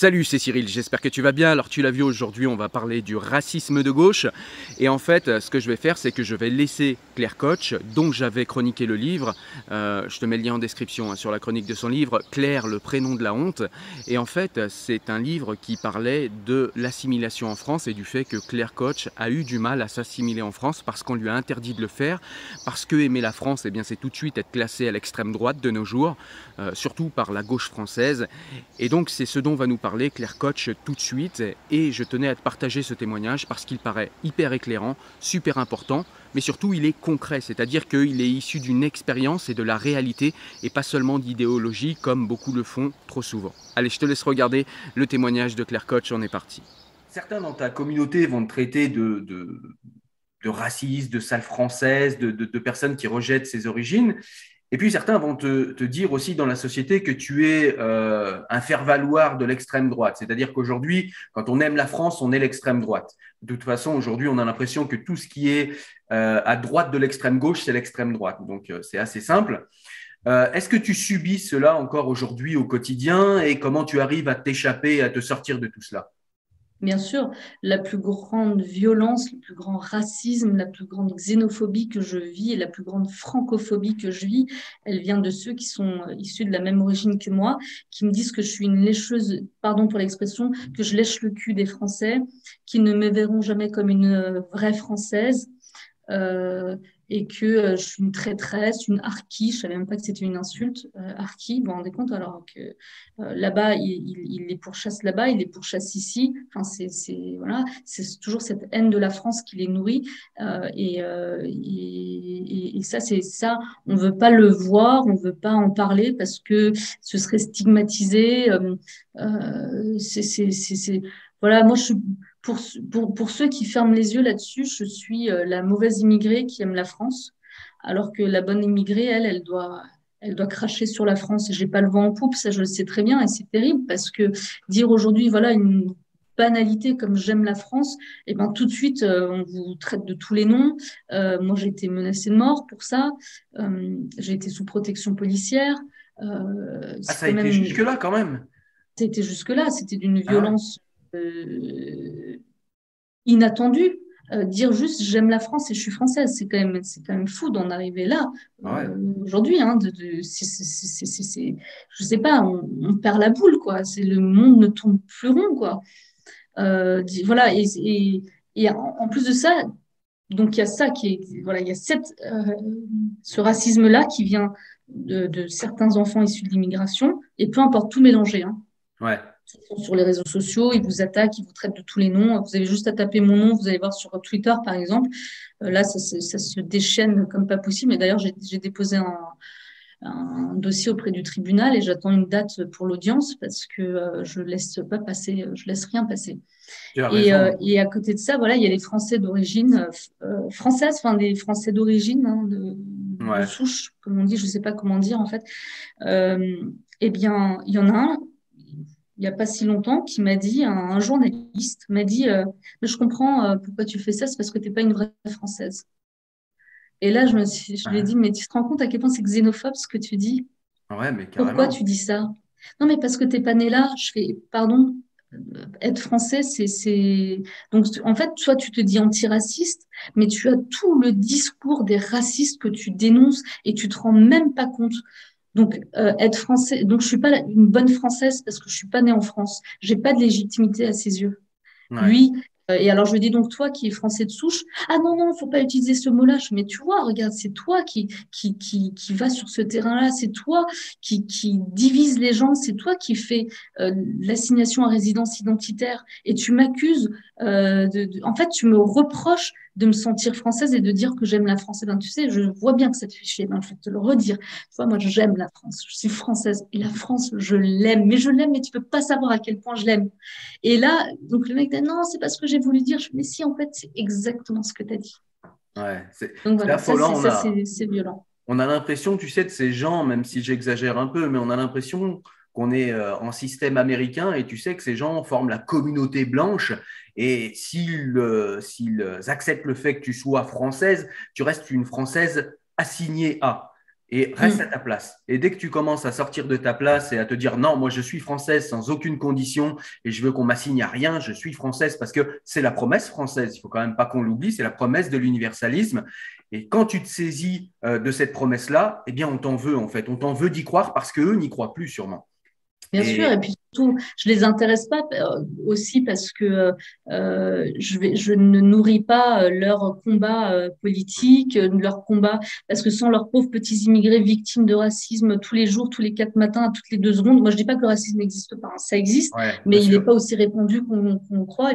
Salut, c'est Cyril, j'espère que tu vas bien. Alors tu l'as vu, aujourd'hui on va parler du racisme de gauche. Et en fait, ce que je vais faire, c'est que je vais laisser Claire Koch, dont j'avais chroniqué le livre. Je te mets le lien en description sur la chronique de son livre, Claire, le prénom de la honte. Et en fait, c'est un livre qui parlait de l'assimilation en France et du fait que Claire Koch a eu du mal à s'assimiler en France parce qu'on lui a interdit de le faire, parce que aimer la France, eh bien, c'est tout de suite être classé à l'extrême droite de nos jours, surtout par la gauche française. Et donc c'est ce dont va nous parler Claire Koch tout de suite, et je tenais à te partager ce témoignage parce qu'il paraît hyper éclairant, super important, mais surtout il est concret, c'est-à-dire qu'il est issu d'une expérience et de la réalité et pas seulement d'idéologie comme beaucoup le font trop souvent. Allez, je te laisse regarder le témoignage de Claire Koch, on est parti. Certains dans ta communauté vont te traiter de raciste, de sale française, de personnes qui rejettent ses origines. Et puis certains vont te dire aussi dans la société que tu es un faire-valoir de l'extrême droite. C'est-à-dire qu'aujourd'hui, quand on aime la France, on est l'extrême droite. De toute façon, aujourd'hui, on a l'impression que tout ce qui est à droite de l'extrême gauche, c'est l'extrême droite. Donc, c'est assez simple. Est-ce que tu subis cela encore aujourd'hui au quotidien et comment tu arrives à t'échapper, à te sortir de tout cela? Bien sûr, la plus grande violence, le plus grand racisme, la plus grande xénophobie que je vis et la plus grande francophobie que je vis, elle vient de ceux qui sont issus de la même origine que moi, qui me disent que je suis une lécheuse, pardon pour l'expression, que je lèche le cul des Français, qui ne me verront jamais comme une vraie Française. euh, et que je suis une traîtresse, une harkie. Je savais même pas que c'était une insulte, harkie. Vous vous rendez compte alors que là-bas, il les pourchasse là-bas, il les pourchasse ici. Enfin, voilà, c'est toujours cette haine de la France qui les nourrit. Et ça, c'est ça. On veut pas le voir, on veut pas en parler parce que ce serait stigmatisé. Voilà, moi, je suis pour ceux qui ferment les yeux là-dessus, je suis la mauvaise immigrée qui aime la France, alors que la bonne immigrée, elle doit cracher sur la France. Et j'ai pas le vent en poupe, ça je le sais très bien, et c'est terrible parce que dire aujourd'hui, voilà, une banalité comme j'aime la France, et ben tout de suite on vous traite de tous les noms. Moi j'ai été menacée de mort pour ça. J'ai été sous protection policière. Ah, C'est ça a quand été même, jusque-là quand même. c'était jusque-là, c'était d'une Ah ouais. violence inattendu. Dire juste j'aime la France et je suis française, c'est quand même fou d'en arriver là Ah ouais. aujourd'hui. Hein, je sais pas, on perd la boule, quoi. C'est le monde ne tourne plus rond, quoi. Voilà, et en plus de ça, donc il y a ça qui est, voilà, il y a ce racisme-là qui vient de certains enfants issus de l'immigration, et peu importe, tout mélanger, hein, Ouais. sont sur les réseaux sociaux, ils vous attaquent, ils vous traitent de tous les noms. Vous avez juste à taper mon nom, vous allez voir sur Twitter, par exemple. Là, ça se déchaîne comme pas possible. Et d'ailleurs, j'ai déposé un dossier auprès du tribunal et j'attends une date pour l'audience parce que je laisse pas passer, je laisse rien passer. Tu as raison. Et à côté de ça, voilà, il y a les Français d'origine française, enfin des Français d'origine, hein, de Ouais. souche, comme on dit, je sais pas comment dire en fait. Euh, eh bien, il y en a un il n'y a pas si longtemps, qui m'a dit, un journaliste m'a dit, mais je comprends pourquoi tu fais ça, c'est parce que tu n'es pas une vraie Française. Et là, je lui ai Ouais. dit, mais tu te rends compte à quel point c'est xénophobe ce que tu dis? Ouais, mais Pourquoi carrément. tu dis ça? Non, mais parce que tu n'es pas né là. Je fais, pardon, être français, Donc, en fait, toi, tu te dis antiraciste, mais tu as tout le discours des racistes que tu dénonces et tu te rends même pas compte. Donc, être français, donc je suis pas une bonne française parce que je suis pas née en France. J'ai pas de légitimité à ses yeux. Ouais. Lui, et alors je lui dis donc toi qui es français de souche, ah non, non, faut pas utiliser ce mot-là. Mais tu vois, regarde, c'est toi qui va sur ce terrain-là, c'est toi qui divise les gens, c'est toi qui fais l'assignation à résidence identitaire. Et tu m'accuses, en fait, tu me reproches de me sentir française et de dire que j'aime la France. Et ben, tu sais, je vois bien que ça te fait chier, ben, je vais te le redire. Tu vois, moi, j'aime la France, je suis française. Et la France, je l'aime, mais je l'aime, mais tu peux pas savoir à quel point je l'aime. Et là, donc le mec dit non, c'est pas ce que j'ai voulu dire. Mais si, en fait, c'est exactement ce que tu as dit. Ouais. Donc C'est voilà, affolant. c'est violent. On a l'impression, tu sais, de ces gens, même si j'exagère un peu, mais on a l'impression qu'on est en système américain et tu sais que ces gens forment la communauté blanche et s'ils acceptent le fait que tu sois française, tu restes une française assignée à. et reste à ta place. Et dès que tu commences à sortir de ta place et à te dire non, moi je suis française sans aucune condition et je veux qu'on m'assigne à rien, je suis française parce que c'est la promesse française, il faut quand même pas qu'on l'oublie, c'est la promesse de l'universalisme. Et quand tu te saisis de cette promesse-là, eh bien on t'en veut en fait, on t'en veut d'y croire parce qu'eux n'y croient plus sûrement. Bien sûr, Et et puis surtout, je les intéresse pas aussi parce que je ne nourris pas leur combat politique, leur combat, parce que sans leurs pauvres petits immigrés victimes de racisme tous les jours, tous les 4 matins, à toutes les 2 secondes, moi je dis pas que le racisme n'existe pas, hein, ça existe, ouais, bien mais il n'est sûr. pas aussi répandu qu'on croit.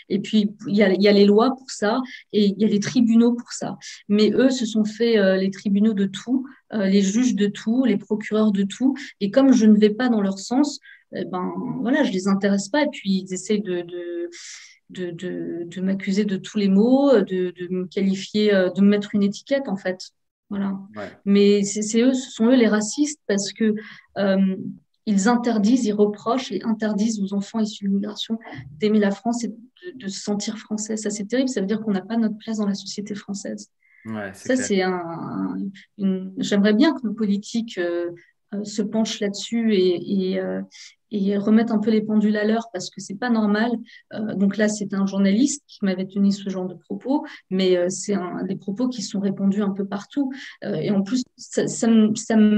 Et puis il y a les lois pour ça et il y a les tribunaux pour ça. Mais eux se sont fait les tribunaux de tout, les juges de tout, les procureurs de tout. Et comme je ne vais pas dans leur sens, eh ben, voilà, je les intéresse pas. Et puis, ils essaient de m'accuser de tous les maux, de me qualifier, de me mettre une étiquette, en fait. Voilà. Ouais. Mais eux, ce sont eux les racistes parce que euh, ils interdisent, ils reprochent et interdisent aux enfants issus de l'immigration d'aimer la France et de se sentir français. Ça, c'est terrible. Ça veut dire qu'on n'a pas notre place dans la société française. Ouais, c'est Ça, clair. c'est j'aimerais bien que nos politiques se penchent là-dessus et remettent un peu les pendules à l'heure parce que c'est pas normal. Donc là, c'est un journaliste qui m'avait tenu ce genre de propos, mais c'est des propos qui sont répandus un peu partout. Et en plus, ça me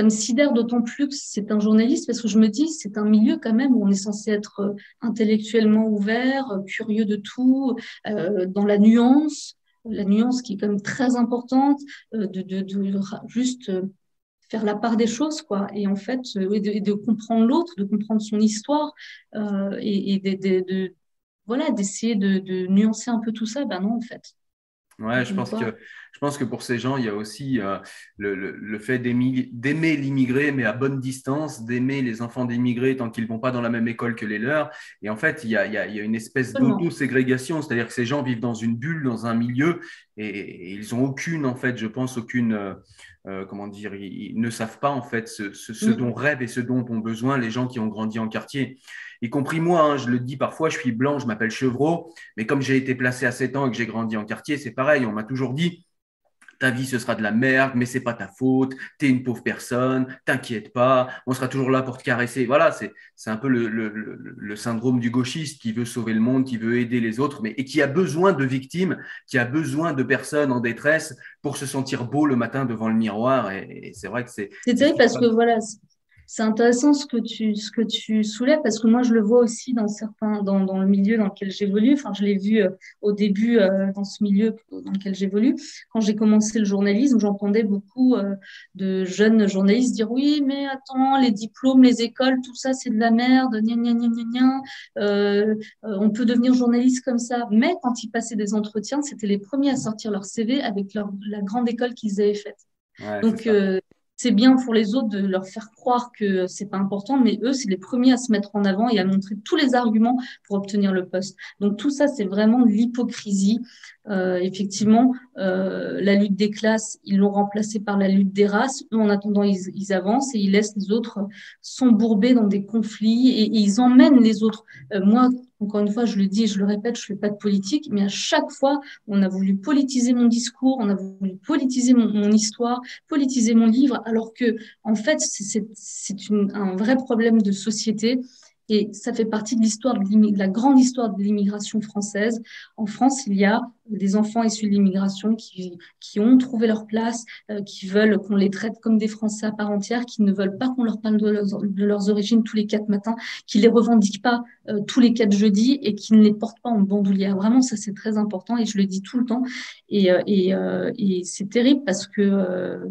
sidère d'autant plus que c'est un journaliste parce que je me dis, c'est un milieu quand même où on est censé être intellectuellement ouvert, curieux de tout, dans la nuance qui est quand même très importante, juste faire la part des choses, quoi. Et en fait, de comprendre l'autre, de comprendre son histoire et voilà, d'essayer de nuancer un peu tout ça. Ben non, en fait, Ouais, je ne veux pas. je pense que pour ces gens, il y a aussi le fait d'aimer l'immigré, mais à bonne distance, d'aimer les enfants d'immigrés tant qu'ils ne vont pas dans la même école que les leurs. Et en fait, il y a une espèce Seulement. d'auto-ségrégation, c'est-à-dire que ces gens vivent dans une bulle, dans un milieu, et ils n'ont aucune, en fait, je pense, aucune, comment dire, ils ne savent pas, en fait, ce dont Mm. rêvent et ce dont ont besoin les gens qui ont grandi en quartier. Y compris moi, hein, je le dis parfois, je suis blanc, je m'appelle Chevreau. Mais comme j'ai été placé à 7 ans et que j'ai grandi en quartier, c'est pareil. On m'a toujours dit, ta vie, ce sera de la merde, mais c'est pas ta faute. T'es une pauvre personne, t'inquiète pas. On sera toujours là pour te caresser. Voilà, c'est un peu le syndrome du gauchiste qui veut sauver le monde, qui veut aider les autres, mais et qui a besoin de victimes, qui a besoin de personnes en détresse pour se sentir beau le matin devant le miroir. Et c'est vrai que C'est c'est ce terrible qui se parce que passe. voilà, c'est intéressant ce que tu soulèves parce que moi je le vois aussi dans le milieu dans lequel j'évolue. Enfin, je l'ai vu au début dans ce milieu dans lequel j'évolue. Quand j'ai commencé le journalisme, j'entendais beaucoup de jeunes journalistes dire oui, mais attends, les diplômes, les écoles, tout ça c'est de la merde, gna gna gna gna gna. On peut devenir journaliste comme ça. Mais quand ils passaient des entretiens, c'était les premiers à sortir leur CV avec la grande école qu'ils avaient faite. Ouais, c'est Donc, ça. c'est bien pour les autres de leur faire croire que c'est pas important, mais eux, c'est les premiers à se mettre en avant et à montrer tous les arguments pour obtenir le poste. Donc, tout ça, c'est vraiment de l'hypocrisie. Effectivement, la lutte des classes, ils l'ont remplacée par la lutte des races. Eux, en attendant, ils avancent et ils laissent les autres s'embourber dans des conflits et ils emmènent les autres. Moi, encore une fois, je le dis et je le répète, je ne fais pas de politique, mais à chaque fois, on a voulu politiser mon discours, on a voulu politiser mon histoire, politiser mon livre, alors que en fait, un vrai problème de société. Et ça fait partie de de la grande histoire de l'immigration française. En France, il y a des enfants issus de l'immigration qui ont trouvé leur place, qui veulent qu'on les traite comme des Français à part entière, qui ne veulent pas qu'on leur parle de leurs origines tous les 4 matins, qui ne les revendiquent pas tous les 4 jeudis et qui ne les portent pas en bandoulière. Vraiment, ça, c'est très important et je le dis tout le temps. Et c'est terrible parce que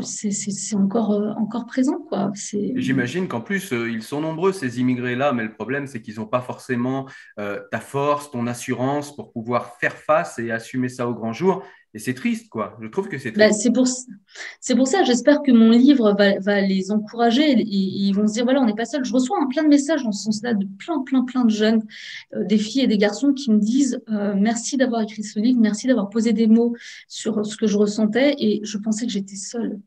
c'est encore, encore présent, quoi. J'imagine qu'en plus, ils sont nombreux, ces immigrés-là, mais le problème, c'est qu'ils n'ont pas forcément ta force, ton assurance pour pouvoir faire face et assumer ça au grand jour. Et c'est triste, quoi. Je trouve que c'est Bah, triste. c'est pour ça, j'espère que mon livre va les encourager et ils vont se dire, voilà, on n'est pas seul. Je reçois plein de messages dans ce sens-là de plein de jeunes, des filles et des garçons qui me disent, merci d'avoir écrit ce livre, merci d'avoir posé des mots sur ce que je ressentais et je pensais que j'étais seule.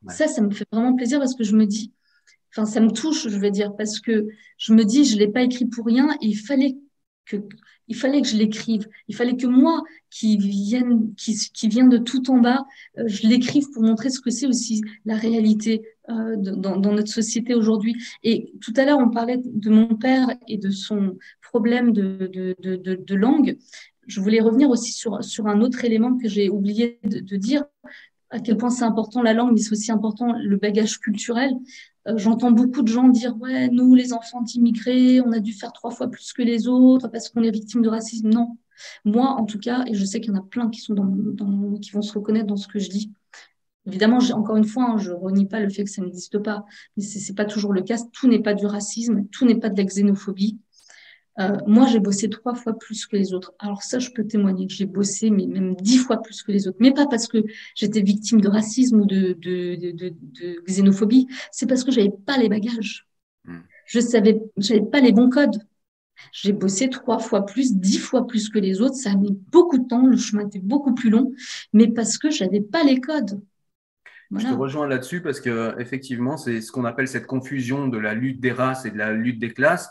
Ouais. Ça me fait vraiment plaisir parce que je me dis, enfin, ça me touche, je vais dire, parce que je me dis, je ne l'ai pas écrit pour rien et il fallait que il fallait que je l'écrive. Il fallait que moi, qui viens de tout en bas, je l'écrive pour montrer ce que c'est aussi la réalité dans notre société aujourd'hui. Et tout à l'heure, on parlait de mon père et de son problème de langue. Je voulais revenir aussi sur un autre élément que j'ai oublié de dire, à quel point c'est important la langue, mais c'est aussi important le bagage culturel. J'entends beaucoup de gens dire, ouais, nous, les enfants d'immigrés, on a dû faire 3 fois plus que les autres parce qu'on est victime de racisme. Non. Moi, en tout cas, et je sais qu'il y en a plein qui sont qui vont se reconnaître dans ce que je dis. Évidemment, encore une fois, hein, je renie pas le fait que ça n'existe pas, mais c'est pas toujours le cas. Tout n'est pas du racisme, tout n'est pas de la xénophobie. Moi, j'ai bossé 3 fois plus que les autres. Alors ça, je peux témoigner que j'ai bossé, mais même 10 fois plus que les autres. Mais pas parce que j'étais victime de racisme ou de xénophobie. C'est parce que j'avais pas les bagages. Mm. J'avais pas les bons codes. J'ai bossé 3 fois plus, 10 fois plus que les autres. Ça a mis beaucoup de temps. Le chemin était beaucoup plus long, mais parce que j'avais pas les codes. Je te Voilà. rejoins là-dessus parce que effectivement, c'est ce qu'on appelle cette confusion de la lutte des races et de la lutte des classes.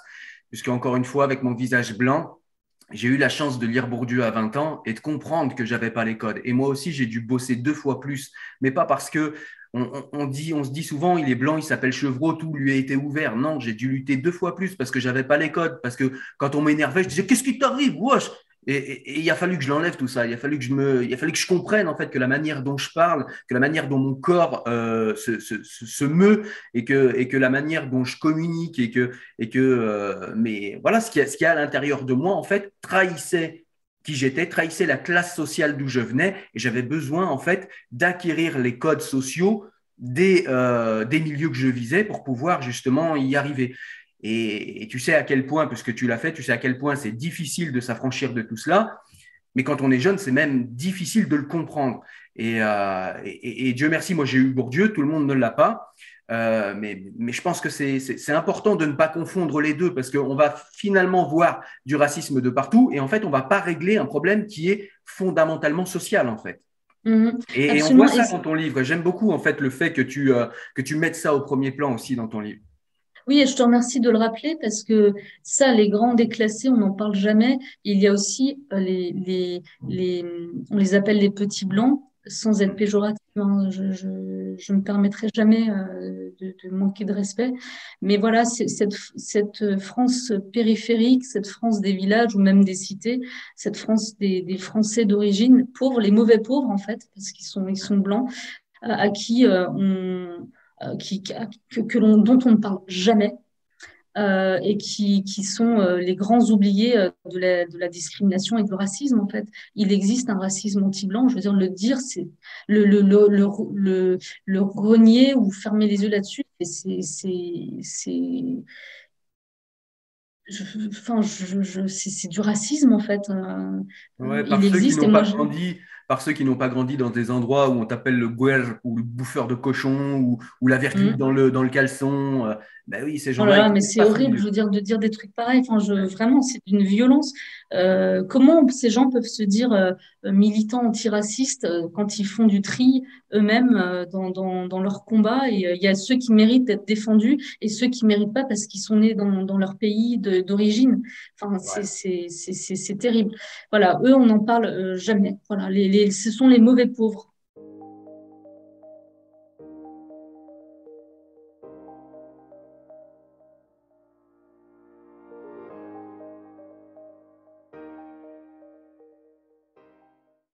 Puisque encore une fois, avec mon visage blanc, j'ai eu la chance de lire Bourdieu à 20 ans et de comprendre que j'avais pas les codes. Et moi aussi, j'ai dû bosser 2 fois plus, mais pas parce que on se dit souvent, il est blanc, il s'appelle Chevreau, tout lui a été ouvert. Non, j'ai dû lutter 2 fois plus parce que j'avais pas les codes. Parce que quand on m'énervait, je disais, qu'est-ce qui t'arrive? Wesh. Et il a fallu que je l'enlève tout ça. Il a fallu que je comprenne en fait que la manière dont je parle, que la manière dont mon corps se meut et que la manière dont je communique mais voilà ce qu'il y a à l'intérieur de moi en fait trahissait qui j'étais, trahissait la classe sociale d'où je venais et j'avais besoin en fait d'acquérir les codes sociaux des milieux que je visais pour pouvoir justement y arriver. Et tu sais à quel point, puisque tu l'as fait, tu sais à quel point c'est difficile de s'affranchir de tout cela. Mais quand on est jeune, c'est même difficile de le comprendre. Et Dieu merci, moi j'ai eu Bourdieu, tout le monde ne l'a pas. Mais je pense que c'est important de ne pas confondre les deux parce qu'on va finalement voir du racisme de partout et en fait, on ne va pas régler un problème qui est fondamentalement social en fait. Mhm. Et on voit Absolument. ça dans ton livre. J'aime beaucoup en fait le fait que tu mettes ça au premier plan aussi dans ton livre. Oui, et je te remercie de le rappeler parce que ça, les grands déclassés, on n'en parle jamais. Il y a aussi on les appelle les petits blancs, sans être péjoratif, hein. Je me permettrai jamais de manquer de respect. Mais voilà, cette France périphérique, cette France des villages ou même des cités, cette France des Français d'origine, pauvres, les mauvais pauvres en fait, parce ils sont blancs, à qui dont on ne parle jamais et qui sont les grands oubliés de la discrimination et du racisme, en fait. Il existe un racisme anti-blanc, je veux dire, le dire, c'est le renier ou fermer les yeux là-dessus, et c'est du racisme, en fait. Ouais, Il existe, et moi, par ceux qui n'ont pas grandi dans des endroits où on t'appelle le gouerge ou le bouffeur de cochon ou la virgule Mm. dans le caleçon. Ben oui, ces Oh là gens-là, ils là, ne mais connaissent c'est pas ce horrible, je milieu. veux dire, de dire des trucs pareils. Enfin, vraiment, c'est d'une violence. Comment ces gens peuvent se dire militants antiracistes quand ils font du tri eux-mêmes dans leur combat? Et il y a ceux qui méritent d'être défendus et ceux qui méritent pas parce qu'ils sont nés dans leur pays d'origine. Enfin, Ouais. c'est terrible. Voilà, eux, on n'en parle jamais. Voilà, ce sont les mauvais pauvres.